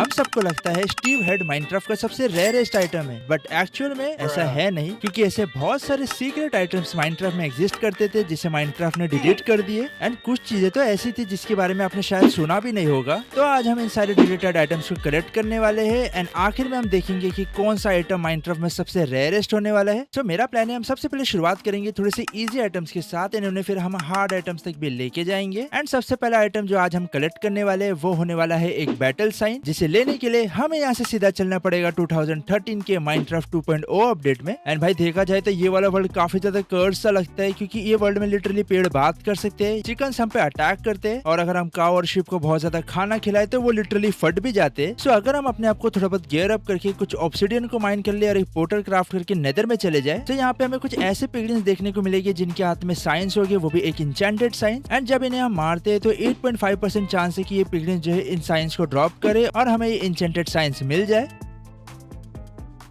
हम सबको लगता है स्टीव हेड माइनक्राफ्ट का सबसे रेयरेस्ट आइटम है, बट एक्चुअल में ऐसा है नहीं, क्योंकि ऐसे बहुत सारे सीक्रेट आइटम्स माइनक्राफ्ट में एग्जिस्ट करते थे जिसे माइनक्राफ्ट ने डिलीट कर दिए। एंड कुछ चीजें तो ऐसी थी जिसके बारे में आपने शायद सुना भी नहीं होगा। तो आज हम इन सारे डिलीटेड आइटम्स को कलेक्ट करने वाले हैं एंड आखिर में हम देखेंगे कि कौन सा आइटम माइनक्राफ्ट में सबसे रेयरेस्ट होने वाला है। तो मेरा प्लान है हम सबसे पहले शुरुआत करेंगे थोड़े से इजी आइटम्स के साथ, इन्होंने फिर हम हार्ड आइटम्स तक भी लेके जाएंगे। एंड सबसे पहला आइटम जो आज हम कलेक्ट करने वाले हैं वो होने वाला है एक बैटल साइन, जिसे लेने के लिए हमें यहाँ से सीधा चलना पड़ेगा 2013 के माइनक्राफ्ट 2.0 अपडेट में। एंड भाई देखा जाए तो ये वाला वर्ल्ड काफी ज्यादा कर्स सा लगता है, क्योंकि ये वर्ल्ड में लिटरली पेड़ बात कर सकते हैं, चिकन हम पे अटैक करते हैं, और अगर हम काऊ और शिप को बहुत ज्यादा खाना खिलाए तो वो लिटरली फट भी जाते हैं। सो अगर हम अपने आप को थोड़ा बहुत गियर अप करके कुछ ऑब्सिडियन को माइन कर ले और एक पोर्टल क्राफ्ट करके नेदर में चले जाए, तो यहाँ पे हमें कुछ ऐसे पिगलिन्स देखने को मिलेगी जिनके हाथ में साइंस होगी, वो भी एक इंचेंटेड साइंस। एंड जब इन्हें हम मारते हैं तो 8.5% चांस है कि ये पिगलिन्स जो है इन साइंस को ड्रॉप करे और हमें ये इंचेंटेड साइंस मिल जाए।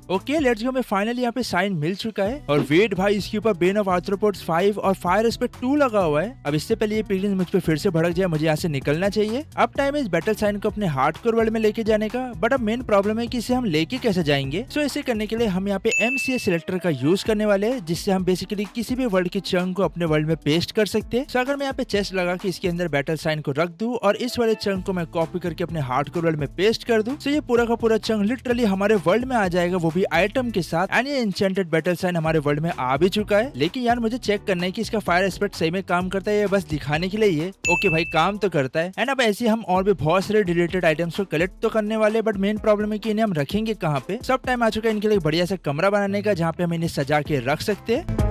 ओके लेट्स गो, हमें फाइनली यहाँ पे साइन मिल चुका है। और वेट भाई, इसके ऊपर बेन ऑफ आर्थ्रोपोड्स 5 और फायर एस्पेक्ट 2 लगा हुआ है। अब इससे पहले ये पिगलिन्स मुझ पे फिर से भड़क जाए, मुझे यहाँ से निकलना चाहिए। अब टाइम है इस बैटल साइन को अपने हार्डकोर वर्ल्ड में लेके जाने का, बट अब मेन प्रॉब्लम है कि इसे हम लेके कैसे जाएंगे। सो इसे करने के लिए हम यहाँ पे MCA सिलेक्टर का यूज करने वाले हैं, जिससे हम बेसिकली किसी भी वर्ल्ड के चंक को अपने वर्ल्ड में पेस्ट कर सकते हैं। सो अगर मैं यहाँ पे चेस्ट लगा के इसके अंदर बैटल साइन को रख दूं और इस वाले चंक को मैं कॉपी करके अपने हार्डकोर वर्ल्ड में पेस्ट कर दूं, तो ये पूरा का पूरा चंक लिटरली हमारे वर्ल्ड में आ जाएगा, वो भी आइटम के साथ। एंड ये एन्चेंटेड बैटल साइन हमारे वर्ल्ड में आ भी चुका है। लेकिन यार मुझे चेक करना है कि इसका फायर एस्पेक्ट सही में काम करता है या बस दिखाने के लिए ये। ओके भाई, काम तो करता है। एंड अब ऐसे हम और भी बहुत सारे डिलीटेड आइटम्स को कलेक्ट तो करने वाले, बट मेन प्रॉब्लम है कि इन्हें हम रखेंगे कहाँ पे। सब टाइम आ चुका है इनके लिए बढ़िया सा कमरा बनाने का, जहाँ पे हम इन्हें सजा के रख सकते हैं।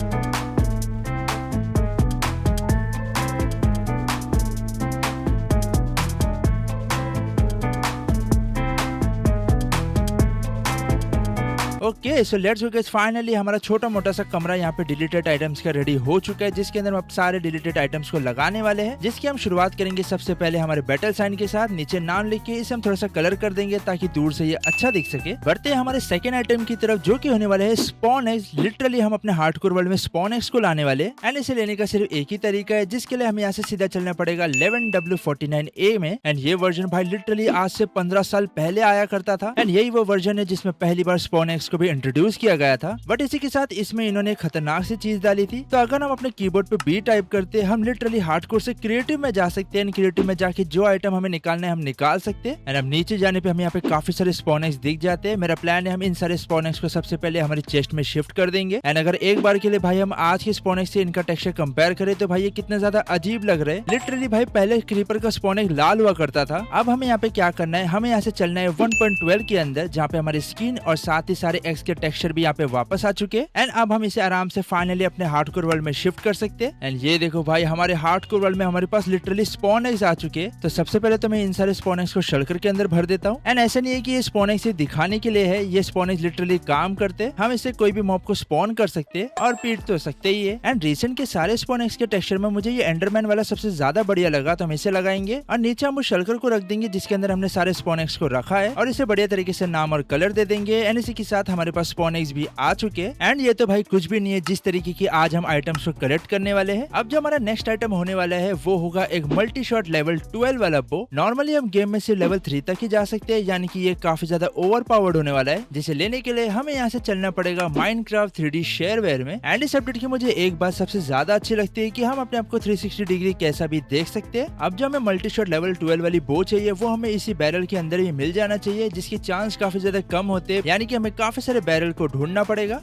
Okay so let's go guys, finally हमारा छोटा मोटा सा कमरा यहाँ पे डिलीटेड आइटम्स का रेडी हो चुका है, जिसके अंदर हम अब सारे डिलीटेड आइटम्स को लगाने वाले हैं। जिसकी हम शुरुआत करेंगे सबसे पहले हमारे बैटल साइन के साथ। नीचे नाम लिख के इसे हम थोड़ा सा कलर कर देंगे ताकि दूर से ये अच्छा दिख सके। बढ़ते हैं हमारे सेकंड आइटम की तरफ, जो की होने वाले है स्पॉन एग्स। लिटरली हम अपने हार्डकोर वर्ल्ड में स्पॉन एग्स को लाने वाले। एंड इसे लेने का सिर्फ एक ही तरीका है, जिसके लिए हमें यहाँ से सीधा चलना पड़ेगा 11W49A में। एंड ये वर्जन भाई लिटरली आज से 15 साल पहले आया करता था। एंड यही वो वर्जन है जिसमें पहली बार स्पॉन एग्स को भी इंट्रोड्यूस किया गया था। बट इसी के साथ इसमें इन्होंने खतरनाक सी चीज डाली थी। तो अगर हम अपने कीबोर्ड पे बी टाइप करते, हम लिटरली हार्डकोर से क्रिएटिव में जा सकते हैं। क्रिएटिव में जाके जो आइटम हमें निकालना है हम निकाल सकते हैं। एंड अब नीचे जाने पे हमें यहाँ पे काफी सारे स्पॉन एग्स दिख जाते हैं। मेरा प्लान है हम इन सारे स्पॉन एग्स को सबसे पहले हमारी चेस्ट में शिफ्ट कर देंगे। एंड अगर एक बार के लिए भाई हम आज के स्पॉन एग्स से इनका टेक्सचर कंपेयर करें, तो भाई ये कितना ज्यादा अजीब लग रहा है। लिटरली भाई पहले क्रीपर का स्पॉन एग लाल हुआ करता था। अब हमें यहाँ पे क्या करना है, हमें यहाँ से चलना है 1.12 के अंदर, जहाँ पे हमारी स्किन और साथ ही सारे एग्स के टेक्सचर भी यहाँ पे वापस आ चुके। एंड अब हम इसे आराम से फाइनली अपने हार्डकोर वर्ल्ड में शिफ्ट कर सकते हैं। एंड ये देखो भाई, हमारे हार्डकोर वर्ल्ड में हमारे पास लिटरली स्पॉन एग्स आ चुके हैं। तो सबसे पहले तो मैं इन सारे स्पॉन एग्स को शल्कर के अंदर भर देता हूँ। एंड ऐसा नहीं है कि ये स्पॉन एग्स दिखाने के लिए है, ये स्पॉन एग्स लिटरली काम करते हैं। हम इससे कोई भी मॉब को स्पॉन कर सकते हैं और पीट तो सकते ही है। एंड रिसेंट के सारे स्पॉन एग्स के टेक्सचर में मुझे ये एंडरमैन वाला सबसे ज्यादा बढ़िया लगा, तो हम इसे लगाएंगे। और नीचे हम उस शल्कर को रख देंगे जिसके अंदर हमने सारे स्पॉन एग्स को रखा है, और इसे बढ़िया तरीके से नाम और कलर दे देंगे। एंड इसी के साथ हमारे पास स्पॉन एग्स भी आ चुके हैं। एंड ये तो भाई कुछ भी नहीं है जिस तरीके की आज हम आइटम्स को कलेक्ट करने वाले हैं। अब जो हमारा नेक्स्ट आइटम होने वाला है वो होगा एक मल्टी शॉट लेवल 12 वाला बो। नॉर्मली हम गेम में सिर्फ लेवल 3 तक ही जा सकते हैं, यानी कि ये काफी ज्यादा ओवर पावर्ड होने वाला है, जिसे लेने के लिए हमें यहाँ से चलना पड़ेगा माइनक्राफ्ट 3D शेयरवेयर में। एंड इस अपडेट की मुझे एक बात सबसे ज्यादा अच्छी लगती है कि हम अपने आप को 360 डिग्री कैसा भी देख सकते हैं। अब जो हमें मल्टी शॉट लेवल 12 वाली बो चाहिए, वो हमें इसी बैरल के अंदर ही मिल जाना चाहिए, जिसकी चांस काफी ज्यादा कम होते हैं, यानी कि हमें काफी सारे बैरल को ढूंढना पड़ेगा।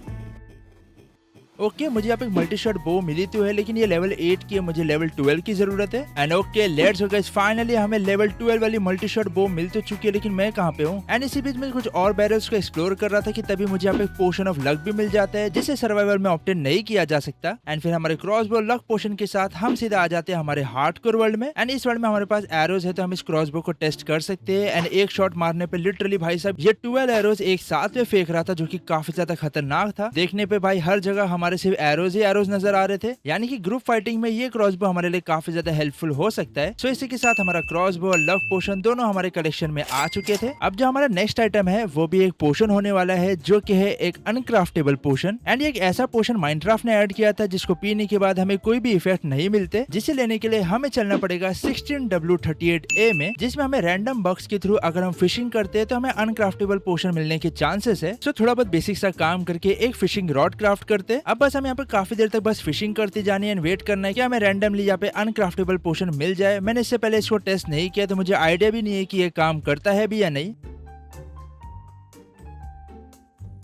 ओके मुझे यहाँ पे मल्टी शॉट बो मिली तो है, लेकिन ये लेवल 8 की है, मुझे लेवल 12 की जरूरत है। And okay let's go guys, finally हमें लेवल 12 वाली मल्टी शॉट बो मिल तो चुकी है, लेकिन मैं कहाँ पे हूँ। एंड इसी बीच में कुछ और बैरल्स को एक्सप्लोर कर रहा था कि तभी मुझे यहाँ पे पोशन ऑफ लक भी मिल जाता है, जिसे सर्वाइवल में ऑप्टेन नहीं किया जा सकता। एंड फिर हमारे क्रॉस बो लक पोशन के साथ हम सीधा आ जाते हैं हमारे हार्डकोर वर्ल्ड में। एंड इस वर्ल्ड में हमारे पास एरोज है, तो हम इस क्रॉस बो को टेस्ट कर सकते हैं। एंड एक शॉट मारने पे लिटरली भाई साहब ये 12 एरोज एक साथ में फेंक रहा था, जो की काफी ज्यादा खतरनाक था। देखने पे भाई हर जगह हमारे सिर्फ एरोज ही एरोज नजर आ रहे थे, यानी कि ग्रुप फाइटिंग में ये क्रॉसबो हमारे लिए काफी ज्यादा हेल्पफुल हो सकता है। सो इसी के साथ हमारा क्रॉसबो और लव पोशन दोनों हमारे कलेक्शन में आ चुके थे। अब जो हमारा नेक्स्ट आइटम है वो भी एक पोशन होने वाला है, जो कि है एक अनक्राफ्टेबल पोशन। एंड ये एक ऐसा पोशन माइनक्राफ्ट ने ऐड किया था जिसको पीने के बाद हमें कोई भी इफेक्ट नहीं मिलते, जिसे लेने के लिए हमें चलना पड़ेगा 16W38A में, जिसमें हमें रैंडम बक्स के थ्रू अगर हम फिशिंग करते हैं तो हमें अनक्राफ्टेबल पोशन मिलने के चांसेस है। सो थोड़ा बहुत बेसिक सा काम करके एक फिशिंग रॉड क्राफ्ट करते। अब बस हम यहाँ पे काफी देर तक बस फिशिंग करती जानी है, वेट करना है कि हमें रैंडमली यहाँ पे अनक्राफ्टेबल पोशन मिल जाए। मैंने इससे पहले इसको टेस्ट नहीं किया तो मुझे आइडिया भी नहीं है कि ये काम करता है भी या नहीं।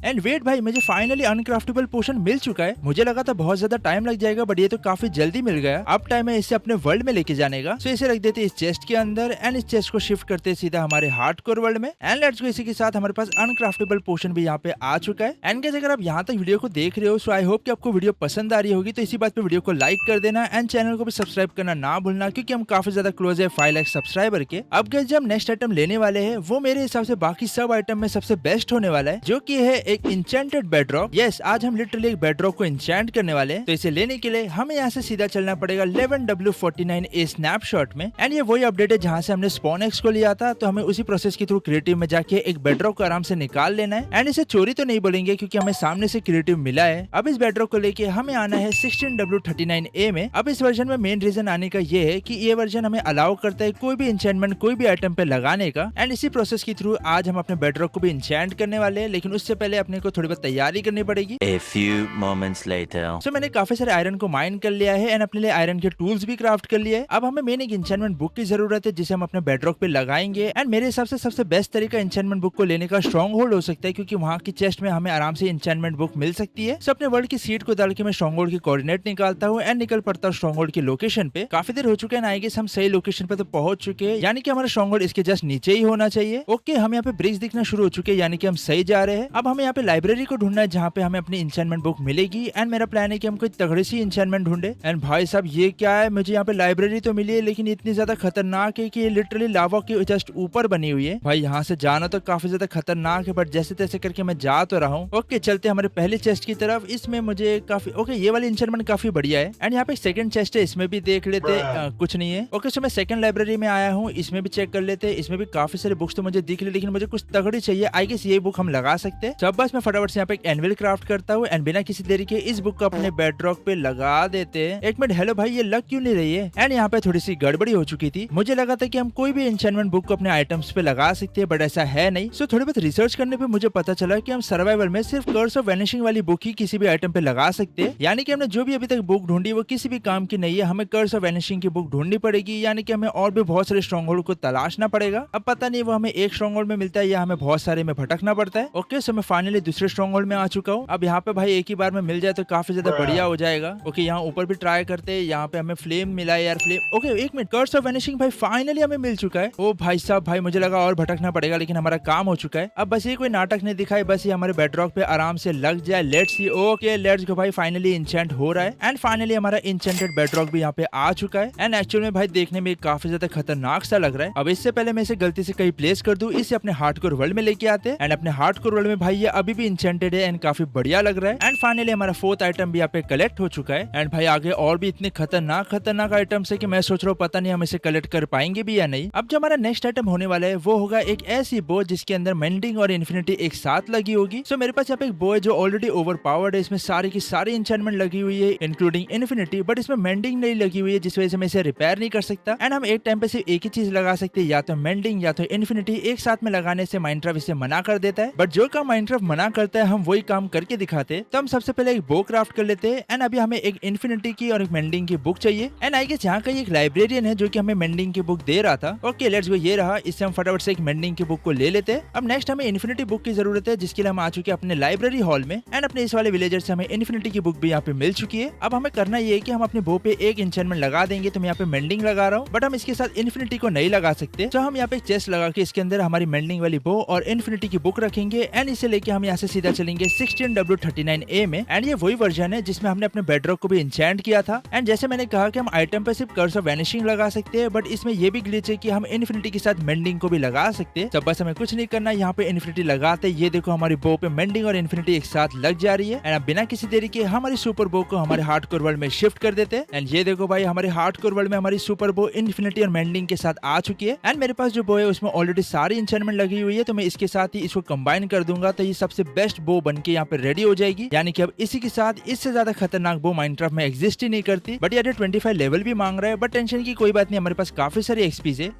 एंड वेट भाई, मुझे फाइनली अनक्राफ्टेबल पोशन मिल चुका है। मुझे लगा था बहुत ज्यादा टाइम लग जाएगा, बट ये तो काफी जल्दी मिल गया। अब टाइम है इसे अपने वर्ल्ड में लेके जाने का। सो इसे रख देते इस चेस्ट के अंदर एंड इस चेस्ट को शिफ्ट करते सीधा हमारे हार्डकोर वर्ल्ड में। एंड लेट्स गो, इसी के साथ हमारे पास अनक्राफ्टेबल पोशन भी यहाँ पे आ चुका है। एंड गाइस, अगर आप यहाँ तक वीडियो को देख रहे हो सो आई होप कि आपको वीडियो पसंद आ रही होगी। तो इसी बात पे वीडियो को लाइक कर देना एंड चैनल को भी सब्सक्राइब करना ना भूलना, क्योंकि हम काफी ज्यादा क्लोज है 5 लाख सब्सक्राइबर के। अब गाइस, जब नेक्स्ट आइटम लेने वाले हैं वो मेरे हिसाब से बाकी सब आइटम में सबसे बेस्ट होने वाला है, जो की है एक इंचेंटेड बेडरॉक। यस, आज हम लिटरली एक बेडरॉक को इंचेंट करने वाले हैं। तो इसे लेने के लिए हमें यहाँ से सीधा चलना पड़ेगा 11W49A स्नैपशॉट में। एंड ये वही अपडेट है जहाँ से हमने स्पॉन एक्स को लिया था। तो हमें उसी प्रोसेस के थ्रू क्रिएटिव में जाके एक बेडरॉक को आराम से निकाल लेना है। एंड इसे चोरी तो नहीं बोलेंगे क्योंकि हमें सामने से क्रिएटिव मिला है। अब इस बेडरॉक को लेके हमें आना है 16W39A में। अब इस वर्जन में मेन रीजन आने का ये है कि ये वर्जन हमें अलाउ करता है कोई भी इंचेंटमेंट कोई भी आइटम पे लगाने का। एंड इसी प्रोसेस के थ्रू आज हम अपने बेडरॉक को भी इंचेंट करने वाले हैं, लेकिन उससे पहले अपने को थोड़ी बहुत तैयारी करनी पड़ेगी। A few moments later. So, मैंने काफी सारे आयरन को माइन कर लिया है एंड अपने लिए आयरन के टूल्स भी क्राफ्ट कर लिए। अब हमें मेन एक इंचेंटमेंट बुक की जरूरत है जिसे हम अपने बेडरॉक पे लगाएंगे। एंड मेरे हिसाब से सबसे बेस्ट तरीका इंचेंटमेंट बुक को लेने का स्ट्रॉन्ग होल्ड हो सकता है, क्योंकि वहाँ की चेस्ट में हमें आराम से इंचेंटमेंट बुक मिल सकती है। सो अपने वर्ल्ड की सीट को डाल के मैं स्ट्रॉन्ग होल्ड की कोऑर्डिनेट निकालता हूँ एंड निकल पड़ता हूँ स्ट्रॉन्ग होल्ड की लोकेशन पे। काफी देर हो चुके हैं, आई गेस हम सही लोकेशन पे तो पहुंच चुके हैं, यानी कि हमारा स्ट्रॉन्ग होल्ड इसके जस्ट नीचे ही होना चाहिए। ओके, हम यहाँ पे ब्रिक्स दिखना शुरू हो चुके हैं, यानी कि हम सही जा रहे हैं। अब हमें यहाँ पे लाइब्रेरी को ढूंढना है जहाँ पे हमें अपनी इंचेंटमेंट बुक मिलेगी। एंड मेरा प्लान है कि हम कोई तगड़ी सी इंचेंटमेंट ढूंढे। एंड भाई साहब, ये क्या है? मुझे यहाँ पे लाइब्रेरी तो मिली है, लेकिन इतनी ज्यादा खतरनाक है कि ये लिटरली लावा के जस्ट ऊपर बनी हुई है। भाई यहाँ से जाना तो काफी ज्यादा खतरनाक है, बट जैसे तैसे करके मैं जा तो रहा हूँ। ओके, चलते हमारे पहले चेस्ट की तरफ। इसमें मुझे काफी ओके, ये वाली इंचेंटमेंट काफी बढ़िया है। एंड यहाँ पे सेकंड चेस्ट है, इसमें भी देख लेते। कुछ नहीं है। ओके, सो मैं सेकंड लाइब्रेरी में आया हूँ, इसमें भी चेक कर लेते। इसमें भी काफी सारे बुक्स तो मुझे दिख रहे, लेकिन मुझे कुछ तगड़ी चाहिए। आई गेस ये बुक हम लगा सकते हैं। तो बस मैं फटाफट से यहाँ पे एक एनविल क्राफ्ट करता हूँ एंड बिना किसी देरी के इस बुक को अपने बेडरॉक पे लगा देते हैं। एक मिनट, हेलो भाई, ये लग क्यों नहीं रही है? एंड यहाँ पे थोड़ी सी गड़बड़ी हो चुकी थी। मुझे लगा था कि हम कोई भी एन्चेंटमेंट बुक को अपने आइटम्स पे लगा सकते हैं, बट ऐसा है नहीं। सो थोड़ी बहुत रिसर्च करने पे मुझे पता चला कि हम सर्वाइवल में सिर्फ कर्स ऑफ वैनिशिंग वाली बुक ही किसी भी आइटम पे लगा सकते हैं। यानी कि हमने जो भी अभी तक बुक ढूंढी वो किसी भी काम की नहीं है। हमें कर्स ऑफ वैनिशिंग की बुक ढूंढनी पड़ेगी, यानी कि हमें और भी बहुत सारे स्ट्रॉन्ग होल्ड को तलाशना पड़ेगा। अब पता नहीं वो हमें एक स्ट्रॉन्ग होल्ड में मिलता है या हमें बहुत सारे में भटकना पड़ता है। ओके, सो मैं फाइनली दूसरे स्ट्रॉन्ग होल्ड में आ चुका हूँ। अब यहाँ पे भाई एक ही बार में मिल जाए तो काफी ज्यादा बढ़िया हो जाएगा। ओके, यहाँ ऊपर भी ट्राई करते हैं। यहाँ पे हमें फ्लेम मिला है यार, फ्लेम। ओके, एक मिनट, कर्स ऑफ वैनिशिंग भाई फाइनली हमें मिल चुका है। ओ भाई साहब, भाई मुझे लगा और भटकना पड़ेगा, लेकिन हमारा काम हो चुका है। अब बस ये कोई नाटक नहीं दिखाए, बस ये हमारे बेडरॉक पे आराम से लग जाए। Let's see. Okay, let's go भाई, फाइनली इंचेंट हो रहा है एंड फाइनली हमारा इंचेंटेड बेडरॉक भी यहाँ पे आ चुका है। एंड एक्चुअल में भाई देखने में काफी ज्यादा खतरनाक सा लग रहा है। अब इससे पहले मैं इसे गलती से कहीं प्लेस कर दूं, इसे अपने हार्डकोर वर्ल्ड में लेके आते हैं। एंड अपने हार्डकोर वर्ल्ड में भाई ये अभी भी इंचेंटेड है एंड काफी बढ़िया लग रहा है। एंड फाइनली हमारा फोर्थ आइटम भी यहाँ पे कलेक्ट हो चुका है। एंड भाई आगे और भी इतने खतरनाक आइटम्स है कि मैं सोच रहा हूँ पता नहीं हम इसे कलेक्ट कर पाएंगे भी या नहीं। अब जो हमारा नेक्स्ट आइटम होने वाला है वो होगा एक ऐसी बो जिसके अंदर मेंडिंग और इन्फिनिटी एक साथ लगी होगी। सो मेरे पास यहाँ पे एक बो है जो ऑलरेडी ओवर पावर्ड है। इसमें सारी की सारी इंचेंटमेंट लगी हुई है इंक्लूडिंग इन्फिनिटी, बट इसमें मेंडिंग नहीं लगी हुई है, जिस वजह से मैं इसे रिपेयर नहीं कर सकता। एंड हम एक टाइम पे सिर्फ एक ही चीज लगा सकते हैं, या तो मेंडिंग या तो इन्फिनिटी। एक साथ में लगाने से माइनक्राफ्ट इसे मना कर देता है, बट जो काम माइनक्राफ्ट मना करता है हम वही काम करके दिखाते हैं। तो हम सबसे पहले एक बो क्राफ्ट कर लेते हैं। एंड अभी हमें एक इन्फिनिटी की और एक मेंडिंग की बुक चाहिए। एंड आई गेस यहाँ का एक लाइब्रेरियन है जो कि हमें मेंडिंग की बुक दे रहा था। ओके, लेट्स गो, ये रहा। इससे हम फटाफट से एक मेंडिंग की बुक को ले लेते हैं। अब नेक्स्ट हमें इन्फिनिटी बुक की जरूरत है, जिसके लिए हम आ चुके हैं अपने लाइब्रेरी हॉल में। एंड अपने इस वाले विलेजर से हमें इन्फिनिटी की बुक भी यहाँ पे मिल चुकी है। अब हमें करना ये है कि हम अपने बो पे एक एन्चेंटमेंट लगा देंगे। तो मैं यहाँ पे मेंडिंग लगा रहा हूँ, बट हम इसके साथ इन्फिनिटी को नहीं लगा सकते। तो हम यहाँ पे एक चेस्ट लगा के इसके अंदर हमारी मेंडिंग वाली बो और इन्फिनिटी की बुक रखेंगे एंड इसे लेके लेके हम यहाँ से सीधा चलेंगे 16W39A में। एंड ये वही वर्जन है जिसमें हमने अपने बेडरॉक को भी इंचेंट किया था। एंड जैसे मैंने कहा कि हम आइटम पे सिर्फ कर्स ऑफ वैनिशिंग लगा सकते हैं, बट इसमें ये भी ग्लिच है कि हम इन्फिनिटी के साथ मेंडिंग को भी लगा सकते हैं। तो बस हमें कुछ नहीं करना, यहाँ पे इन्फिनिटी लगाते ये देखो हमारी बो पे मेंडिंग और इन्फिनिटी एक साथ लग जा रही है। एंड अब बिना किसी देरी के हमारी सुपर बो को हमारे हार्डकोर वर्ल्ड में शिफ्ट कर देते हैं। एंड ये देखो भाई हमारे हार्डकोर वर्ल्ड में हमारी सुपर बो इन्फिनिटी और मेंडिंग के साथ आ चुकी है। एंड मेरे पास जो बो है उसमें ऑलरेडी सारी इंचेंटमेंट लगी हुई है, तो मैं इसके साथ ही इसको कंबाइन कर दूंगा, तो ये सबसे बेस्ट बो बन के यहाँ पे रेडी हो जाएगी। यानी कि अब इसी के साथ इससे ज्यादा खतरनाक बो माइनक्राफ्ट में एग्जिस्ट ही नहीं करती। बट यार 25 लेवल भी मांग रहा है, बट टेंशन की कोई बात नहीं, हमारे पास काफी सारी एक्सपीज है।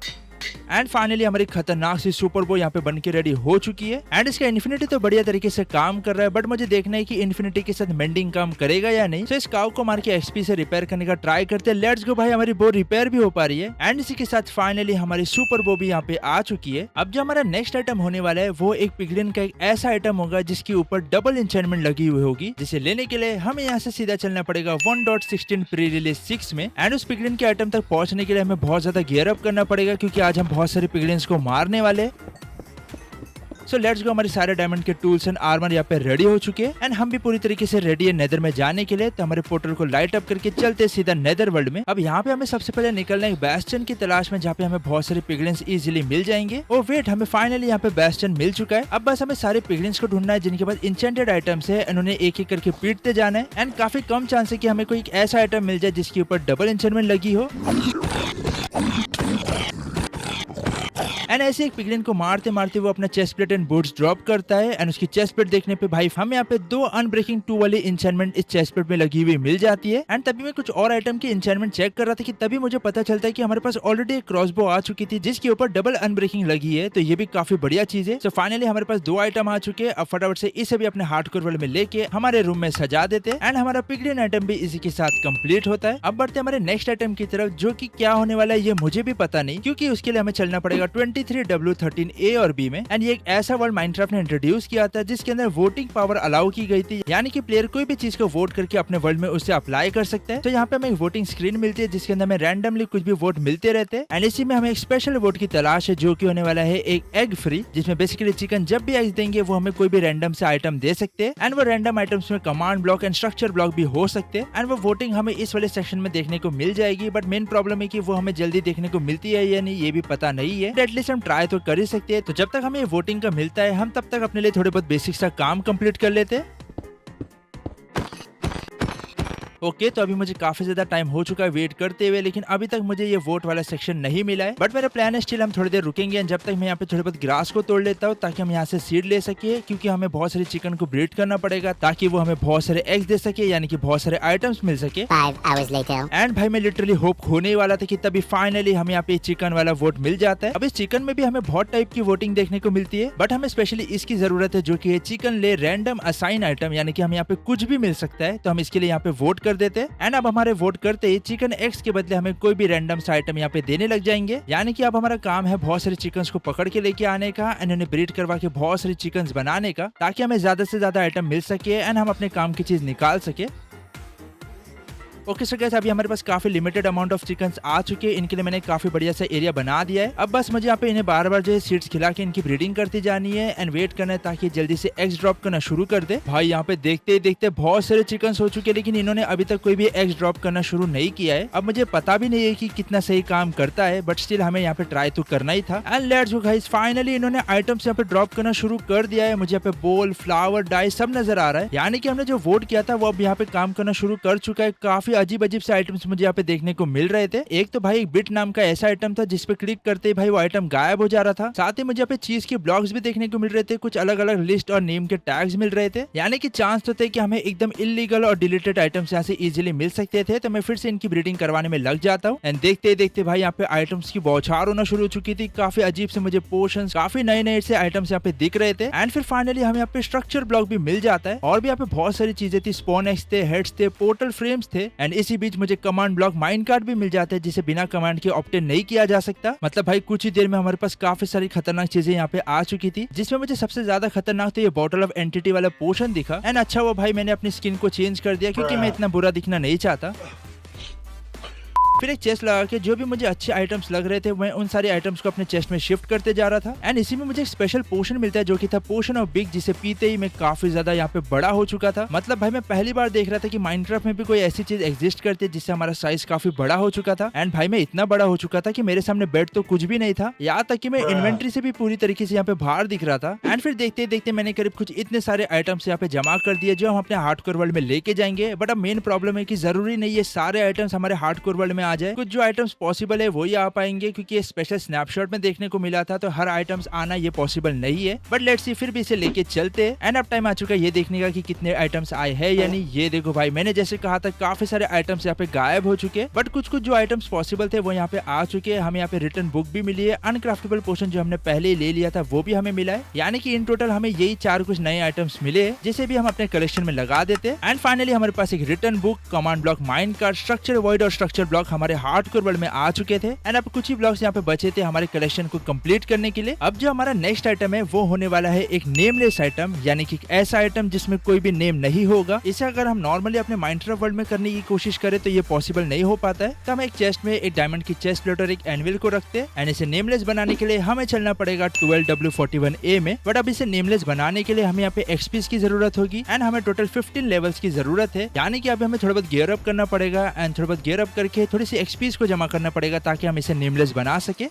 एंड फाइनली हमारी खतरनाक सी सुपर बो यहाँ पे बन के रेडी हो चुकी है। एंड इसका इन्फिनिटी तो बढ़िया तरीके से काम कर रहा है, बट मुझे देखना है कि इन्फिनिटी के साथ मेंडिंग काम करेगा या नहीं। तो इस काउ को मार के एक्सपी से रिपेयर करने का ट्राई करते हैं। लेट्स गो भाई, हमारी बो रिपेयर भी हो पा रही है। एंड इसी के साथ फाइनली हमारी सुपर बो भी यहाँ पे आ चुकी है। अब जो हमारा नेक्स्ट आइटम होने वाला है वो एक पिगलिन का एक ऐसा आइटम होगा जिसके ऊपर डबल इंचेंटमेंट लगी हुई होगी, जिसे लेने के लिए हमें यहाँ से सीधा चलना पड़ेगा 1.16 प्री रिलीज 6 में। एंड उस पिगलिन के आइटम तक पहुंचने के लिए हमें बहुत ज्यादा गियर अप करना पड़ेगा, क्योंकि आज हम बहुत सारे पिगलिन्स को मारने वाले। सो लेट्स गो, हमारे सारे डायमंड के टूल्स एंड आर्मर यहाँ पे रेडी हो चुके हैं। एंड हम भी पूरी तरीके से रेडी है नेदर में जाने के लिए। तो हमारे पोर्टल को लाइट अप करके चलते सीधा नेदर वर्ल्ड में। अब यहाँ पे हमें सबसे पहले निकलना है बेस्टन की तलाश में, जहाँ पे हमें बहुत सारे पिगलिन्स इजीली मिल जाएंगे। और वेट, हमें फाइनली यहाँ पे बेस्टन मिल चुका है। अब बस हमें सारे पिगलिन्स को ढूंढना है जिनके पास इंचेंटेड आइटम्स है, उन्होंने एक एक करके पीटते जाना है। एंड काफी कम चांस है कि हमें कोई एक ऐसा आइटम मिल जाए जिसके ऊपर डबल इंचेंटमेंट लगी हो। एंड ऐसे एक पिगलिन को मारते मारते वो अपना chest plate and boots drop करता है। एंड उसकी चेस्ट प्लेट देखने पे भाई हम यहाँ पे 2 अनब्रेकिंग 2 वाली इंचेंटमेंट इस चेस्ट प्लेट में लगी हुई मिल जाती है। एंड तभी मैं कुछ और आइटम की इंचेंटमेंट चेक कर रहा था कि तभी मुझे पता चलता है कि हमारे पास ऑलरेडी एक क्रॉसबो आ चुकी थी जिसके ऊपर डबल अनब्रेकिंग लगी है, तो ये भी काफी बढ़िया चीज है। तो फाइनली हमारे पास 2 आइटम आ चुके हैं। अब फटाफट से इसे भी अपने हार्डकोर वर्ल्ड में लेके हमारे रूम में सजा देते हैं। एंड हमारा पिगलिन आइटम भी इसी के साथ कंप्लीट होता है। अब बढ़ते हमारे नेक्स्ट आइटम की तरफ, जो कि क्या होने वाला है ये मुझे भी पता नहीं, क्योंकि उसके लिए हमें चलना पड़ेगा 23W13A और B में। एंड ये एक ऐसा वर्ल्ड माइनक्राफ्ट ने इंट्रोड्यूस किया था जिसके अंदर वोटिंग पावर अलाउ की गई थी, यानी कि प्लेयर कोई भी चीज को वोट करके अपने वर्ल्ड में उससे अप्लाई कर सकता है। तो यहाँ पे हमें एक वोटिंग स्क्रीन मिलती है जिसके अंदर हमें रैंडमली कुछ भी वोट मिलते रहते हैं। एंड इसी में हमें एक स्पेशल वोट की तलाश है जो कि होने वाला है एक एग फ्री, जिसमें बेसिकली चिकन जब भी एग देंगे वो हमें कोई भी रैंडम से आइटम दे सकते हैं। एंड वो रैंडम आइटम्स में command block and structure block भी हो सकते हैं। एंड वो वोटिंग हमें इस वाले सेक्शन में देखने को मिल जाएगी, बट मेन प्रॉब्लम है कि वो हमें जल्दी देखने को मिलती है या नहीं ये भी पता नहीं है। एटलीस्ट हम ट्राई तो कर ही सकते हैं। तो जब तक हमें वोटिंग का मिलता है हम तब तक अपने लिए थोड़े बहुत बेसिक सा काम कंप्लीट कर लेते हैं। ओके, तो अभी मुझे काफी ज्यादा टाइम हो चुका है वेट करते हुए, लेकिन अभी तक मुझे ये वोट वाला सेक्शन नहीं मिला है। बट मेरा प्लान है स्टिल हम थोड़ी देर रुकेंगे एंड जब तक मैं यहाँ पे थोड़े बहुत ग्रास को तोड़ लेता हूँ ताकि हम यहाँ से सीड ले सके, क्योंकि हमें बहुत सारे चिकन को ब्रीड करना पड़ेगा ताकि वो हमें बहुत सारे एग्स दे सके, यानी कि बहुत सारे आइटम्स मिल सके। 5 hours later. एंड भाई मैं लिटरली होप खोने ही वाला था कि तभी फाइनली हमें यहाँ पे चिकन वाला वोट मिल जाता है। अब इस चिकन में भी हमें बहुत टाइप की वोटिंग देखने को मिलती है, बट हमें स्पेशली इसकी जरूरत है जो कि है चिकन ले रैंडम असाइन आइटम, यानी कि हमें यहाँ पे कुछ भी मिल सकता है। तो हम इसके लिए यहाँ पे वोट कर देते हैं। एंड अब हमारे वोट करते ही चिकन एग्स के बदले हमें कोई भी रैंडम सा आइटम यहाँ पे देने लग जाएंगे, यानी कि अब हमारा काम है बहुत सारे चिकन्स को पकड़ के लेके आने का एंड उन्हें ब्रीड करवा के बहुत सारे चिकन्स बनाने का, ताकि हमें ज्यादा से ज्यादा आइटम मिल सके एंड हम अपने काम की चीज निकाल सके। ओके सो गाइस, अभी हमारे पास काफी लिमिटेड अमाउंट ऑफ चिकन्स आ चुके हैं। इनके लिए मैंने काफी बढ़िया सा एरिया बना दिया है। अब बस मुझे यहाँ पे इन्हें बार बार जो है सीड्स खिला के इनकी ब्रीडिंग करती जानी है एंड वेट करना है ताकि जल्दी से एग्स ड्रॉप करना शुरू कर दे। भाई यहाँ पे देखते ही देखते बहुत सारे चिकन्स हो चुके हैं, लेकिन इन्होंने अभी तक कोई भी एग्स ड्रॉप करना शुरू नहीं किया है। अब मुझे पता भी नहीं है कि कितना सही काम करता है, बट स्टिल हमें यहाँ पे ट्राई तो करना ही था। And let's go guys, finally इन्होंने आइटम्स यहाँ पे ड्रॉप करना शुरू कर दिया है। मुझे यहाँ पे बोल, फ्लावर, डाई सब नजर आ रहा है, यानी कि हमने जो वोट किया था वो अब यहाँ पे काम करना शुरू कर चुका है। काफी अजीब अजीब से मुझे यहाँ पे देखने को मिल रहे थे। एक तो भाई एक बिट नाम का ऐसा आइटम था जिसपे क्लिक करते ही भाई वो आइटम गायब हो जा रहा था। साथ ही मुझे यहाँ पे चीज के ब्लॉक्स भी देखने को मिल रहे थे, कुछ अलग अलग लिस्ट और नेम के टैग्स मिल रहे थे, यानी कि चांस तो थे कि हमें एकदम इलीगल और डिलीटेड आइटम्स यहाँ से इजीली मिल सकते थे। तो मैं फिर से इनकी ब्रीडिंग करवाने में लग जाता हूँ एंड देखते देखते भाई यहाँ पे आइटम्स की बौछार होना शुरू हो चुकी थी। काफी अजीब से मुझे पोर्शंस, काफी नए नए से आइटम्स यहाँ पे दिख रहे थे। एंड फिर फाइनली हमें यहाँ पे स्ट्रक्चर ब्लॉक भी मिल जाता है और भी यहाँ पे बहुत सारी चीजें थी। स्पॉन एक्स थे, हेड्स थे, पोर्टल फ्रेम्स थे एंड इसी बीच मुझे कमांड ब्लॉक माइंड कार्ड भी मिल जाता है जिसे बिना कमांड के ऑब्टेन नहीं किया जा सकता। मतलब भाई कुछ ही देर में हमारे पास काफी सारी खतरनाक चीजें यहाँ पे आ चुकी थी, जिसमें मुझे सबसे ज्यादा खतरनाक तो ये बॉटल ऑफ एंटिटी वाला पोशन दिखा। एंड अच्छा वो भाई मैंने अपनी स्किन को चेंज कर दिया क्योंकि मैं इतना बुरा दिखना नहीं चाहता। फिर एक चेस्ट लगा के जो भी मुझे अच्छे आइटम्स लग रहे थे मैं उन सारे आइटम्स को अपने चेस्ट में शिफ्ट करते जा रहा था। एंड इसी में मुझे एक स्पेशल पोशन मिलता है जो कि था पोशन ऑफ बिग, जिसे पीते ही मैं काफी ज्यादा यहाँ पे बड़ा हो चुका था। मतलब भाई मैं पहली बार देख रहा था कि माइनक्राफ्ट में भी कोई ऐसी चीज एग्जिस्ट करती है जिससे हमारा साइज काफी बड़ा हो चुका था। एंड भाई मैं इतना बड़ा हो चुका था कि मेरे सामने बेड तो कुछ भी नहीं था, यहाँ तक कि मैं इन्वेंट्री से भी पूरी तरीके से यहाँ पे बाहर दिख रहा था। एंड फिर देखते देखते मैंने करीब कुछ इतने सारे आइटम्स यहाँ पे जमा कर दिए जो हम अपने हार्डकोर वर्ल्ड में लेके जाएंगे। बट अब मेन प्रॉब्लम है कि जरूरी नहीं है सारे आइटम्स हमारे हार्डकोर वर्ल्ड में आ जाए। कुछ जो आइटम्स पॉसिबल है वही आ पाएंगे, क्योंकि ये स्पेशल स्नैपशॉट में देखने को मिला था, तो हर आइटम्स आना ये पॉसिबल नहीं है। बट लेट्स सी, फिर भी इसे लेके चलते। एंड अब टाइम आ चुका है ये देखने का कि कितने आइटम्स आए हैं या नहीं। ये देखो भाई, मैंने जैसे कहा था काफी सारे आइटम्स यहाँ पे गायब हो चुके, बट कुछ कुछ जो आइटम्स पॉसिबल थे वो यहाँ पे आ चुके हैं। हमें यहाँ पे रिटर्न बुक भी मिली है, अनक्राफ्टेबल पोशन जो हमने पहले ही ले लिया था वो भी हमें मिला है। यानी कि इन टोटल हमें यही 4 कुछ नए आइटम्स मिले जिसे भी हम अपने कलेक्शन में लगा देते। एंड फाइनली हमारे पास एक return book, command block, mine card, structure void और स्ट्रक्चर ब्लॉक हमारे हार्डकोर वर्ल्ड में आ चुके थे। एंड अब कुछ ही ब्लॉक्स यहाँ पे बचे थे हमारे कलेक्शन को कंप्लीट करने के लिए। अब जो हमारा नेक्स्ट आइटम है वो होने वाला है एक नेमलेस आइटम, यानी कि ऐसा आइटम जिसमें कोई भी नेम नहीं होगा। इसे अगर हम नॉर्मली अपने माइनक्राफ्ट वर्ल्ड में करने की कोशिश करें तो ये पॉसिबल नहीं हो पाता है। तो हम एक चेस्ट में एक डायमंड की चेस्ट प्लेट और एक एनविल को रखते हैं। एंड इसे नेमलेस बनाने के लिए हमें चलना पड़ेगा 12W41A में। बट अब इसे नेमलेस बनाने के लिए हमें यहाँ पे एक्सपीस की जरूरत होगी एंड हमें टोटल 15 लेवल्स की जरूरत है। यानी कि अभी हमें थोड़ा बहुत गियर अप करना पड़ेगा एंड थोड़ा बहुत गियर अप करके थोड़ी सी एक्सपीस को जमा करना पड़ेगा ताकि हम इसे नेमलेस बना सके।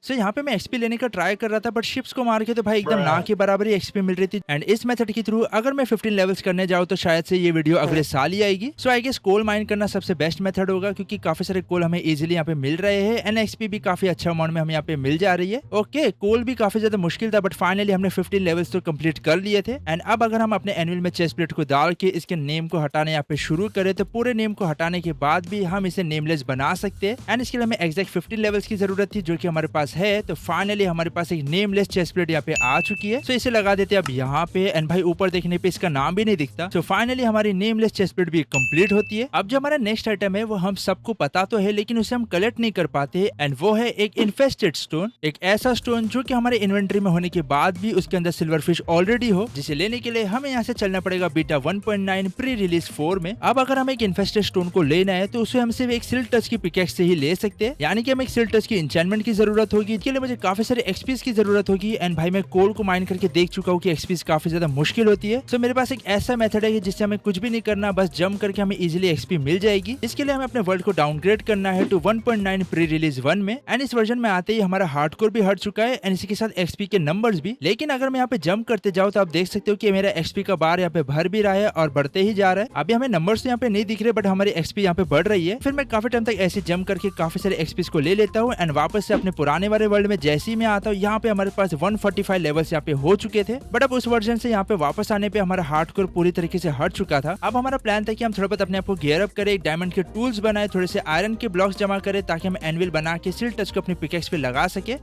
सो यहाँ पे मैं एक्सपी लेने का ट्राई कर रहा था, बट शिप्स को मार के तो भाई एकदम ना के बराबर ही एक्सपी मिल रही थी। एंड इस मेथड के थ्रू अगर मैं 15 लेवल्स करने जाऊँ तो शायद से ये वीडियो अगले साल ही आएगी। सो आई गेस कोल माइन करना सबसे बेस्ट मेथड होगा, क्योंकि काफी सारे कोल हमें इजीली यहाँ पे मिल रहे हैं एंड एक्सपी भी काफी अच्छा अमाउंट में हमें यहाँ पे मिल जा रही है। ओके, कोल भी काफी ज्यादा मुश्किल था, बट फाइनली हमने 15 लेवल्स तो कंप्लीट कर लिए थे। एंड अब अगर हम अपने एनुअल में चेस्ट प्लेट को डाल के इसके नेम को हटाने यहाँ पे शुरू करें तो पूरे नेम को हटाने के बाद भी हम इसे नेमलेस बना सकते हैं। एंड इसके लिए हमें एक्जैक्ट 15 लेवल्स की जरूरत थी जो कि हमारे पास है। तो फाइनली हमारे पास एक नेमलेस चेस्ट प्लेट यहाँ पे आ चुकी है। सो इसे लगा देते हैं अब यहाँ पे। एंड भाई ऊपर देखने पे इसका नाम भी नहीं दिखता। तो फाइनली हमारी नेमलेस चेस्ट प्लेट भी कंप्लीट होती है। अब जो हमारा नेक्स्ट आइटम है वो हम सबको पता तो है, लेकिन उसे हम कलेक्ट नहीं कर पाते। एंड वो है एक इन्फेस्टेड स्टोन, एक ऐसा स्टोन जो कि हमारे इन्वेंटरी में होने के बाद भी उसके अंदर सिल्वर फिश ऑलरेडी हो, जिसे लेने के लिए हमें यहाँ से चलना पड़ेगा बीटा 1.9 प्री रिलीज 4 में। अब अगर हम एक इन्फेस्टेड स्टोन को लेना है तो उसे हम सिर्फ एक सिल्क टच की पिकेक्स से ही ले सकते हैं। यानी कि हमें एक सिल्क टच की इंचेंटमेंट की जरूरत होगी। इसके लिए मुझे काफी सारे एक्सपीस की जरूरत होगी। एंड भाई मैं कोल को माइन करके देख चुका हूँ कि एक्सपीस काफी ज्यादा मुश्किल होती है। सो मेरे पास एक ऐसा मेथड है जिससे हमें कुछ भी नहीं करना, बस जंप करके हमें इजीली एक्सपी मिल जाएगी। इसके लिए हमें अपने वर्ल्ड को डाउनग्रेड करना है टू 1.9 प्री रिलीज 1 में। एंड इस वर्जन में आते ही हमारा हार्डकोर भी हट चुका है एंड इसी के साथ एक्सपी के नंबर्स भी। लेकिन अगर मैं यहाँ पे जंप करते जाऊँ तो आप देख सकते हो कि मेरा एक्सपी का बार यहाँ पे भर भी रहा है और बढ़ते ही जा रहा है। अभी हमें नंबर्स यहाँ पे नहीं दिख रहे, बट हमारी एक्सपी यहाँ पे बढ़ रही है। फिर मैं काफी टाइम तक ऐसे जंप करके काफी सारे एक्सपीस को ले लेता हूँ एंड वापस से अपने पुराने वाले वर्ल्ड में जैसे ही मैं आता हूँ यहाँ पे हमारे पास 145 लेवल्स यहाँ पे हो चुके थे। बट अब उस वर्जन से यहाँ पे वापस आने पे हमारा हार्डकोर पूरी तरीके से हट चुका था। अब हमारा प्लान था कि हम थोड़ा बहुत अपने आप को गियर अप करें, डायमंड के टूल्स बनाए, थोड़े से आयरन के ब्लॉक्स जमा करें ताकि हम एनविल बना के सिल्क टच को अपनी पिकेक्स पे लगा सके।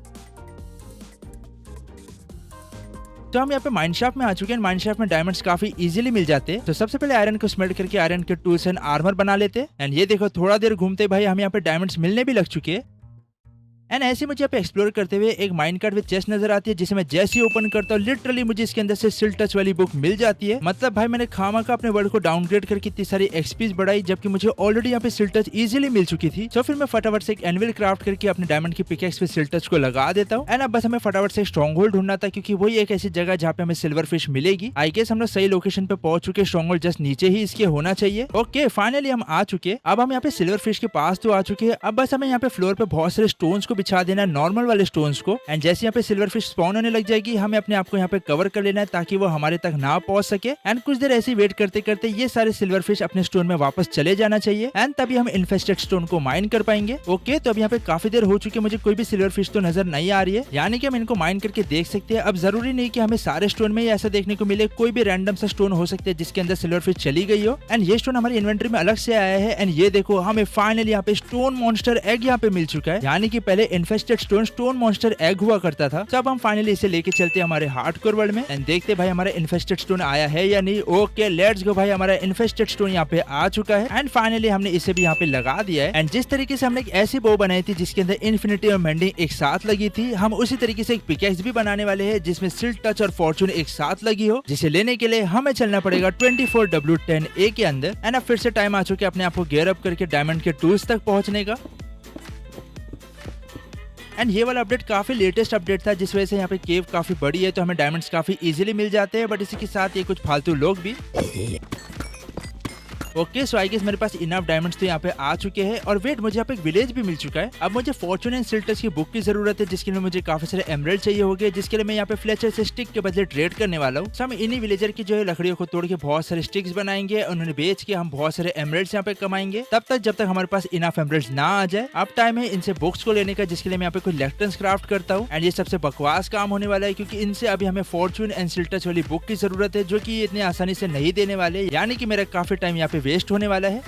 तो हम यहाँ पे माइनशाफ्ट में आ चुके हैं। माइनशाफ्ट में डायमंड्स काफी इजीली मिल जाते हैं। तो सबसे पहले आयरन को स्मेल्ट करके आयरन के टूल्स एंड आर्मर बना लेते हैं। एंड ये देखो थोड़ा देर घूमते भाई हमें यहाँ पे डायमंड्स मिलने भी लग चुके हैं। एंड ऐसे मुझे यहाँ पे एक्सप्लोर करते हुए एक माइन कार्ड विद चेस्ट नजर आती है, जिसे मैं जैसे ही ओपन करता हूँ लिटरली मुझे इसके अंदर से सिल्क टच वाली बुक मिल जाती है। मतलब भाई मैंने खामा का अपने वर्ल्ड को डाउनग्रेड करके इतनी सारी एक्सपीस बढ़ाई, जबकि मुझे ऑलरेडी यहाँ पे सिल्क टच इजीली मिल चुकी थी। तो फिर मैं फटाफट से एक एनविल क्राफ्ट करके अपने डायमंड की पिकेक्स पे सिल्क टच को लगा देता हूँ। एंड अब बस हमें फटाफट से स्ट्रॉन्ग होल्ड ढूंढना था, क्योंकि वही एक ऐसी जगह जहाँ पे हमें सिल्वर फिश मिलेगी। आई गेस हम लोग सही लोकेशन पे पहुंच चुके, स्ट्रॉन्ग होल्ड जस्ट नीचे ही इसके होना चाहिए। ओके फाइनली हम आ चुके। अब हम यहाँ पे सिल्वर फिश के पास तो आ चुके हैं। अब बस हमें यहाँ पे फ्लोर पे बहुत सारे स्टोन्स को बिछा देना है, नॉर्मल वाले स्टोन्स को। एंड जैसे यहाँ पे सिल्वर फिश स्पॉन होने लग जाएगी हमें अपने आप को यहाँ पे कवर कर लेना है ताकि वो हमारे तक ना पहुंच सके। एंड कुछ देर ऐसे वेट करते करते ये सारे सिल्वर फिश अपने स्टोन में वापस चले जाना चाहिए एंड तभी हम इन्फेस्टेड स्टोन को माइन कर पाएंगे। ओके तो अब यहाँ पे काफी देर हो चुकी है, मुझे कोई भी सिल्वर फिश तो नजर नहीं आ रही है, यानी कि हम इनको माइन करके देख सकते हैं। अब जरूरी नहीं कि हमें सारे स्टोन में ही ऐसा देखने को मिले, कोई भी रैंडम सा स्टोन हो सकता है जिसके अंदर सिल्वर फिश चली गई हो। एंड ये स्टोन हमारी इन्वेंटरी में अलग से आया है। एंड ये देखो हमें फाइनली यहाँ पे स्टोन मॉन्स्टर एग यहाँ पे मिल चुका है, यानी कि पहले इन्फेस्टेड स्टोन मॉन्स्टर एग हुआ करता था। तो अब हम फाइनली इसे लेके चलते हमारे हार्डकोर वर्ल्ड में एंड देखते भाई हमारा इन्फेस्टेड स्टोन आया है या नहीं। ओके लेट्स गो भाई, हमारा इन्फेस्टेड स्टोन यहाँ पे आ चुका है एंड फाइनली हमने इसे भी यहाँ पे लगा दिया है। एंड जिस तरीके से हमने एक ऐसी बो बनाई थी जिसके अंदर इन्फिनिटी और मेंडिंग एक साथ लगी थी, हम उसी तरीके से एक पिकेक्स भी बनाने वाले हैं जिसमें सिल्ट टच और फॉर्चून एक साथ लगी हो, जिसे लेने के लिए हमें चलना पड़ेगा 24W10A के अंदर। एंड अब फिर से टाइम आ चुके अपने आप को गियर अप करके डायमंड के टूल्स तक पहुंचने का। एंड ये वाला अपडेट काफी लेटेस्ट अपडेट था जिस वजह से यहाँ पे केव काफी बड़ी है तो हमें डायमंड्स काफी इजीली मिल जाते हैं, बट इसी के साथ ये कुछ फालतू लोग भी। ओके सो आई गेस मेरे पास इनफ डायमंड्स तो यहाँ पे आ चुके हैं और वेट मुझे यहाँ पे एक विलेज भी मिल चुका है। अब मुझे फॉर्चून एंड सिल्टस की बुक की जरूरत है जिसके लिए मुझे काफी सारे एमराल्ड चाहिए होंगे, जिसके लिए मैं यहाँ पे फ्लेचर से स्टिक के बदले ट्रेड करने वाला हूँ। हम इन्हीं विलेजर की जो है लकड़ियों को तोड़ के बहुत सारे स्टिक्स बनाएंगे और उन्हें बेच के हम बहुत सारे एमराल्ड्स यहाँ पे कमाएंगे तब तक जब तक हमारे पास इनफ एमराल्ड्स ना आ जाए। अब टाइम है इनसे बुक्स को लेने का जिसके लिए मैं यहाँ पे कोई लेक्टन्स क्राफ्ट करता हूँ एंड ये सबसे बकवास काम होने वाला है क्योंकि इनसे अभी हमें फॉर्चून एंड सिल्टस वाली बुक की जरूरत है जो की ये इतनी आसानी से नहीं देने वाले, यानी कि मेरा काफी टाइम यहाँ पे वेस्ट होने वाला है।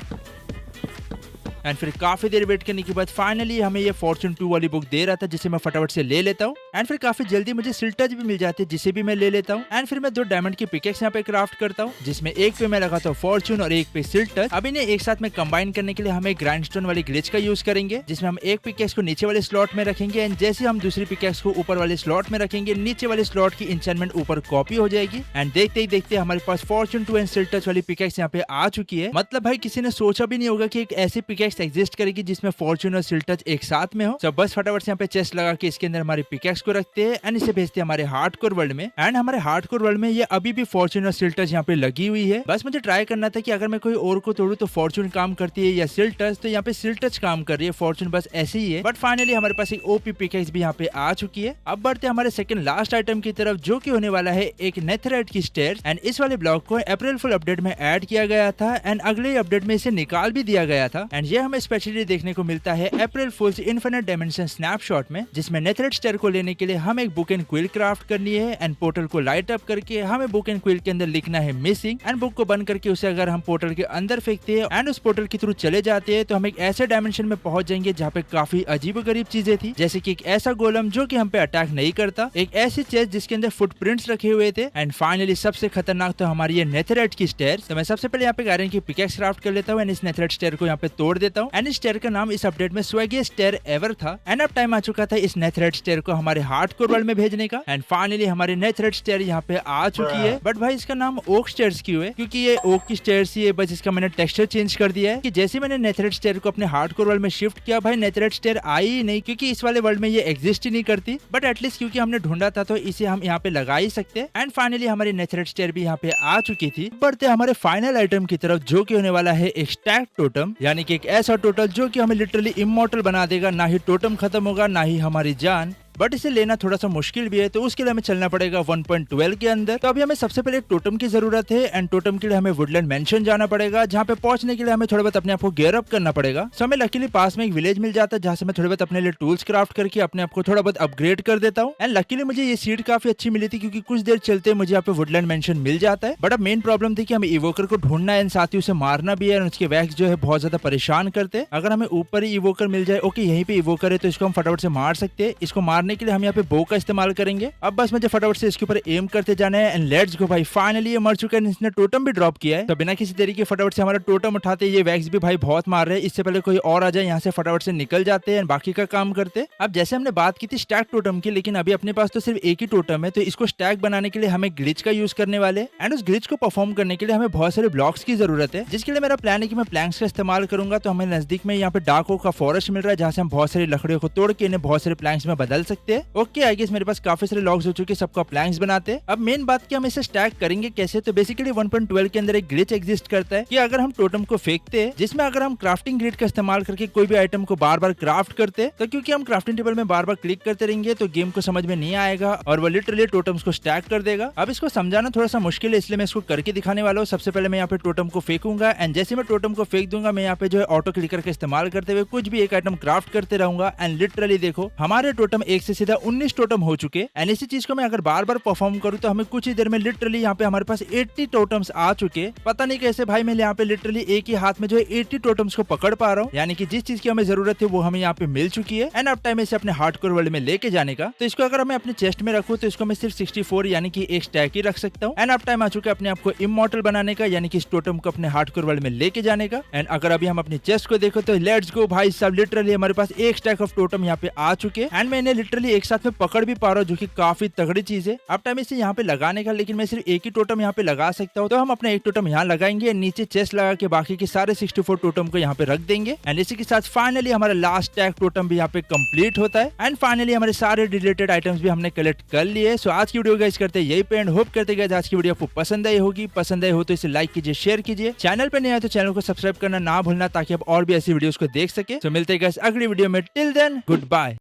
एंड फिर काफी देर वेट करने के बाद फाइनली हमें ये फॉर्चून 2 वाली बुक दे रहा था जिसे मैं फटाफट से ले लेता हूँ। एंड फिर काफी जल्दी मुझे सिल्टज भी मिल जाते हैं जिसे भी मैं ले लेता हूँ। एंड फिर मैं 2 डायमंड की पिकेक्स यहाँ पे क्राफ्ट करता हूँ जिसमें एक पे मैं लगाता हूँ फॉर्चून और एक पे सिल्टज। अब इन्हें एक साथ में कंबाइन करने के लिए हमें ग्राइंडस्टोन वाली ग्लिच का यूज करेंगे जिसमें हम एक पिकेक्स को नीचे वाले स्लॉट में रखेंगे एंड जैसे हम दूसरी पिकेक्स को ऊपर वाले स्लॉट में रखेंगे नीचे वाले स्लॉट की इंचेंटमेंट ऊपर कॉपी हो जाएगी। एंड देखते ही देखते हमारे पास फॉर्चून 2 एंड सिल्टज वाली पिकेक्स यहाँ पे आ चुकी है। मतलब भाई किसी ने सोचा भी नहीं होगा कि एक ऐसी पिकेक्स एग्जिस्ट करेगी जिसमें फॉर्चून और सिल्टज एक साथ में हो। तो बस फटाफट से यहाँ पे चेस्ट लगा के इसके अंदर हमारी पिकेक्स को रखते हैं एंड इसे भेजते हैं हमारे हार्डकोर वर्ल्ड में। एंड हमारे हार्डकोर वर्ल्ड में ये अभी भी फॉर्चून और सिल्टज यहाँ पे लगी हुई है। बस मुझे ट्राई करना था कि अगर मैं कोई और को तोड़ू तो फॉर्चून काम करती है या सिल्टज, तो यहाँ पे सिल्टज काम कर रही है, फॉर्चून बस ऐसे ही है। बट फाइनली हमारे पास एक ओपी पिकेक्स भी यहाँ पे आ चुकी है। अब बढ़ते हमारे सेकंड लास्ट आइटम की तरफ जो की होने वाला है एक नेथराइट की स्टेयर्स। एंड इस वाले ब्लॉक को अप्रैल फुल अपडेट में ऐड किया गया था एंड अगले अपडेट में इसे निकाल भी दिया गया था। एंड ये हमें स्पेशली देखने को मिलता है अप्रैल फुल्स इन्फिनिट डायमेंशन स्नैपशॉट में, जिसमें नेथराइट स्टेयर को लेने के लिए हमें एक बुक एंड क्विल क्राफ्ट करनी है एंड पोर्टल को लाइट अप करके हमें बुक एंड क्विल के अंदर लिखना है मिसिंग एंड बुक को बंद करके उसे अगर हम पोर्टल के अंदर फेंकते हैं एंड उस पोर्टल के थ्रू चले जाते हैं तो हम एक ऐसे डायमेंशन में पहुंच जाएंगे जहाँ पे काफी अजीब गरीब चीजें थी, जैसे कि एक ऐसा गोलम जो कि हम पे अटैक नहीं करता, एक ऐसी चेस्ट जिसके अंदर फुटप्रिंट्स रखे हुए थे एंड फाइनली सबसे खतरनाक तो हमारी ये नेथराइट की स्टेयर्स। तो मैं सबसे पहले यहाँ पे आयरन की पिकेक्स क्राफ्ट कर लेता हूँ एंड इस नेथराइट स्टेयर को यहाँ पे तोड़ देता हूँ एंड इस स्टेयर का नाम इस अपडेट में स्वैगिएस्ट स्टेयर एवर था। एंड अब टाइम आ चुका था इस नेथराइट स्टेयर को हमारे हार्डकोर वर्ल्ड में भेजने का एंड फाइनली हमारी नेथराइट स्टेयर यहाँ पे आ चुकी है। बट भाई इसका नाम ओक स्टेयर्स क्यों है? क्योंकि ये ओक की स्टेयर्स ही है, बस इसका मैंने टेक्सचर चेंज कर दिया है कि जैसे मैंने नेथराइट स्टेयर को अपने हार्डकोर वर्ल्ड में शिफ्ट किया भाई नेथराइट स्टेयर आई ही नहीं, क्योंकि इस वाले वर्ल्ड में ये एग्जिस्ट ही नहीं करती। बट एटलीस्ट क्योंकि हमने ढूंढा था तो इसे हम यहाँ पे लगा ही सकते हैं। एंड फाइनली हमारी नेथराइट स्टेयर भी यहाँ पे आ चुकी थी। बढ़ते हमारे फाइनल आइटम की तरफ जो कि होने वाला है एक स्टैक टोटम, यानी कि एक ऐसा टोटल जो कि हमें लिटरली इमॉर्टल बना देगा। ना ही टोटम खत्म होगा ना ही हमारी जान, बट इसे लेना थोड़ा सा मुश्किल भी है, तो उसके लिए हमें चलना पड़ेगा 1.12 के अंदर। तो अभी हमें सबसे पहले एक टोटम की जरूरत है एंड टोटम के लिए हमें वुडलैंड मेंशन जाना पड़ेगा, जहाँ पे पहुंचने के लिए हमें थोड़ा बहुत अपने आप को गियर अप करना पड़ेगा। सो हमें लकीली पास में एक विलेज मिल जाता है जहाँ से मैं थोड़ा बहुत अपने लिए टूल्स क्राफ्ट करके अपने आप को थोड़ा बहुत अपग्रेड कर देता हूँ। एंड लकीली मुझे ये सीड काफी अच्छी मिली थी क्योंकि कुछ देर चलते मुझे यहाँ पे वुडलैंड मेंशन मिल जाता है। बट अब मेन प्रॉब्लम थी कि हमें इवोकर को ढूंढना है एंड साथ ही उसे मारना भी है और उसके वैक्स जो है बहुत ज्यादा परेशान करते। अगर हमें ऊपर ही इवोकर मिल जाए, ओके यहीं पे इवोकर है तो इसको हम फटाफट से मार सकते हैं। इसको मारने के लिए हम यहाँ पे का इस्तेमाल करेंगे। अब बस मुझे फटाफट से इसके ऊपर एम करते जाना है एंड लेट्स गो भाई। फाइनली ये मर चुका है, इसने टोटम भी ड्रॉप किया है। तो बिना किसी तरीके फटाफट से हमारा टोटम उठाते, ये वैक्स भी भाई बहुत मार रहे हैं। इससे पहले कोई और आ जाए यहाँ से फटाफट से निकल जाते हैं बाकी का काम करते। अब जैसे हमने बात की थी स्टैक टोटम की, लेकिन अभी अपने पास तो सिर्फ एक ही टोटम है, तो इसको स्टैक बनाने के लिए हमें ग्लिच का यूज करने वाले एंड उस ग्लिच को परफॉर्म करने के लिए हमें बहुत सारे ब्लॉक्स की जरूरत है, जिसके लिए मेरा प्लान है कि मैं प्लैंक्स का इस्तेमाल करूंगा। तो हमें नजदीक में यहाँ पे डार्क ओक का फॉरेस्ट मिल रहा है जहाँ से हम बहुत सारी लकड़ियों को तोड़ के इन्हें बहुत सारे प्लैंक्स में बदल सकते हैं। ओके आई गेस मेरे पास काफी सारे लॉग्स हो चुके, सबका प्लैंक्स बनाते हैं। अब मेन बात कि हम इसे स्टैक करेंगे कैसे, तो बेसिकली 1.12 के अंदर एक ग्लिच एग्जिस्ट करता है कि अगर हम टोटम को फेंकते हैं, जिसमें अगर हम क्राफ्टिंग ग्रिड का इस्तेमाल करके कोई भी आइटम को बार बार क्राफ्ट करते हैं, तो क्योंकि हम क्राफ्टिंग टेबल में बार बार क्लिक करते रहेंगे तो गेम को समझ में नहीं आएगा और वो लिटरली टोटम्स को स्टैक कर देगा। अब इसको समझाना थोड़ा सा मुश्किल है, इसलिए मैं इसको करके दिखाने वाला हूँ। सबसे पहले मैं यहाँ पे टोटम को फेंकूंगा एंड जैसे मैं टोटम को फेंक दूंगा, मैं यहाँ पे जो है ऑटो क्लिकर का इस्तेमाल करते हुए कुछ भी एक आइटम क्राफ्ट करते रहूंगा एंड लिटरली देखो हमारे टोटम एक 1 से सीधा 19 टोटम हो चुके। एंड इसी चीज को मैं अगर बार बार परफॉर्म करूँ तो हमें कुछ ही देर में लिटरली यहाँ पे हमारे पास 80 टोटम्स आ चुके। पता नहीं कैसे भाई मैं यहाँ पे लिटरली एक ही हाथ में जो है 80 टोटम्स को पकड़ पा रहा हूँ, यानी कि जिस चीज की हमें जरूरत है वो हमें यहाँ पे मिल चुकी है। एंड अब टाइम इसे अपने हार्डकोर वर्ल्ड में लेके जाने का। तो इसको अगर मैं अपने चेस्ट में रखूँ तो इसको मैं सिर्फ 64 यानी कि एक स्टैक ही रख सकता हूँ। एंड अब टाइम आ चुका है अपने आप को इमॉर्टल बनाने का, यानी कि इस टोटम को अपने हार्डकोर वर्ल्ड में लेके जाने का। एंड अगर अभी हम अपनी चेस्ट को देखो तो लेट्स गो भाई साहब, लिटरली हमारे पास एक स्टैक ऑफ टोटम यहाँ पे आ चुके। एंड मैं इन्हें लिटरली एक साथ में पकड़ भी पा रहा हूँ, जो कि काफी तगड़ी चीज है। अब टाइम इसे यहाँ पे लगाने का, लेकिन मैं सिर्फ एक ही टोटम यहाँ पे लगा सकता हूँ। तो हम अपना एक टोटम यहाँ लगाएंगे, नीचे चेस्ट लगा के बाकी के सारे 64 टोटम को यहाँ पे रख देंगे। एंड इसी के साथ फाइनली हमारा लास्ट टैग टोटम भी यहाँ पे कंप्लीट होता है। एंड फाइनली हमारे सारे रिलेटेड आइटम्स भी हमने कलेक्ट कर लिए। सो आज की वीडियो गाइस करते हैं यही पे एंड होप करते गाइस आज की वीडियो आपको पसंद आई होगी। पसंद आई हो तो इसे लाइक कीजिए, शेयर कीजिए। चैनल पे नहीं आए तो चैनल को सब्सक्राइब करना ना भूलना, ताकि आप और भी ऐसी वीडियोस को देख सके। तो मिलते हैं गाइस अगली वीडियो में। Till then good bye.